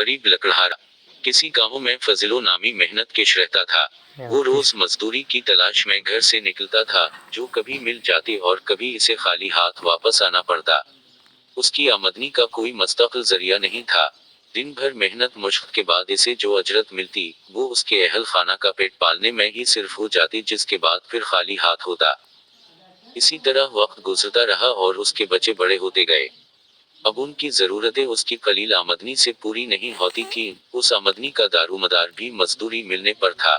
गरीब लकड़हारा। किसी गांव में फजलो नामी मेहनत केश रहता था। वो रोज मजदूरी की तलाश में घर से निकलता था, जो कभी मिल जाती और कभी इसे खाली हाथ वापस आना पड़ता। उसकी आमदनी का कोई मुस्तकिल जरिया नहीं था। दिन भर मेहनत मुश्क के बाद इसे जो अजरत मिलती, वो उसके अहल खाना का पेट पालने में ही सिर्फ हो जाती, जिसके बाद फिर खाली हाथ होता। इसी तरह वक्त गुजरता रहा और उसके बच्चे बड़े होते गए। अब उनकी जरूरतें उसकी कलील आमदनी से पूरी नहीं होती थी। उस आमदनी का दारोमदार भी मजदूरी मिलने पर था।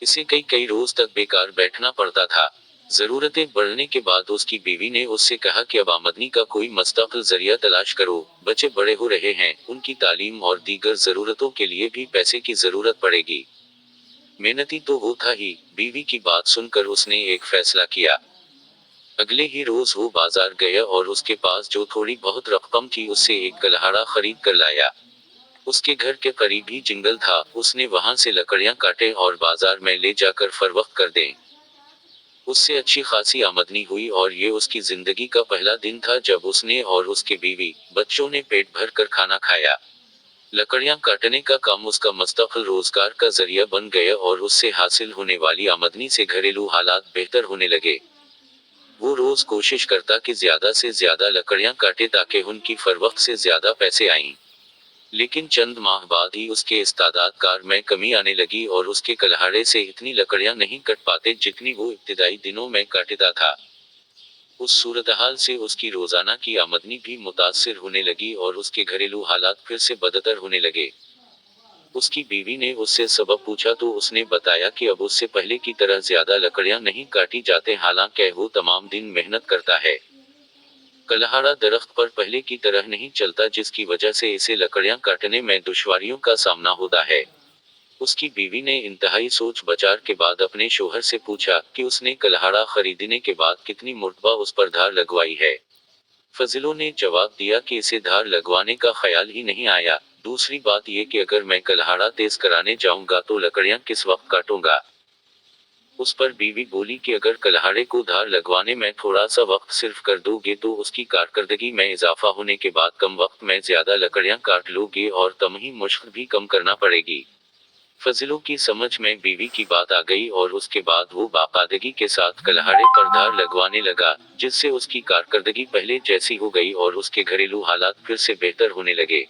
इसे कई कई रोज तक बेकार बैठना पड़ता था। जरूरतें बढ़ने के बाद उसकी बीवी ने उससे कहा कि अब आमदनी का कोई मुस्तकिल जरिया तलाश करो। बच्चे बड़े हो रहे हैं, उनकी तालीम और दीगर जरूरतों के लिए भी पैसे की जरूरत पड़ेगी। मेहनती तो वो था ही। बीवी की बात सुनकर उसने एक फैसला किया। अगले ही रोज वो बाजार गया और उसके पास जो थोड़ी बहुत रकम थी उससे एक कलहाड़ा खरीद कर लाया। उसके घर के करीब ही जंगल था, उसने वहां से लकड़ियां काटे और बाजार में ले जाकर फरोख्त कर दें। उससे अच्छी खासी आमदनी हुई और ये उसकी जिंदगी का पहला दिन था जब उसने और उसके बीवी बच्चों ने पेट भर कर खाना खाया। लकड़ियां काटने का काम उसका मुस्तकिल रोजगार का जरिया बन गया और उससे हासिल होने वाली आमदनी से घरेलू हालात बेहतर होने लगे। वो रोज कोशिश करता कि ज्यादा से ज्यादा लकड़ियां काटे ताकि उनकी फरोख्त से ज्यादा पैसे आएं। लेकिन चंद माह बाद ही उसके इस्तादाद में कमी आने लगी और उसके कलहाड़े से इतनी लकड़ियां नहीं कट पाते जितनी वो इब्तिदाई दिनों में काटता था। उस सूरतहाल से उसकी रोजाना की आमदनी भी मुतासिर होने लगी और उसके घरेलू हालात फिर से बदतर होने लगे। उसकी बीवी ने उससे सबब पूछा तो उसने बताया कि अब उससे पहले की तरह ज्यादा लकड़ियां नहीं काटी जाते, हालांकि वो तमाम दिन मेहनत करता है। कलहाड़ा दरख्त पर पहले की तरह नहीं चलता, जिसकी वजह से इसे लकड़ियां काटने में दुश्वारियों का सामना होता है। उसकी बीवी ने इंतहाई सोच बचार के बाद अपने शोहर से पूछा कि उसने कलहाड़ा खरीदने के बाद कितनी मुर्तबा उस पर धार लगवाई है। फजलो ने जवाब दिया कि इसे धार लगवाने का ख्याल ही नहीं आया। दूसरी बात यह कि अगर मैं कलहाड़ा तेज कराने जाऊंगा तो लकड़ियां किस वक्त काटूंगा। उस पर बीवी बोली कि अगर कलहाड़े को धार लगवाने में थोड़ा सा वक्त सिर्फ कर दोगे तो उसकी कारकर्दगी में इजाफा होने के बाद कम वक्त में ज्यादा लकड़ियां काट लोगे और तमही मुश्क भी कम करना पड़ेगी। फजलों की समझ में बीवी की बात आ गई और उसके बाद वो बाकायदगी के साथ कलहाड़े पर धार लगवाने लगा, जिससे उसकी कारकर्दगी पहले जैसी हो गई और उसके घरेलू हालात फिर से बेहतर होने लगे।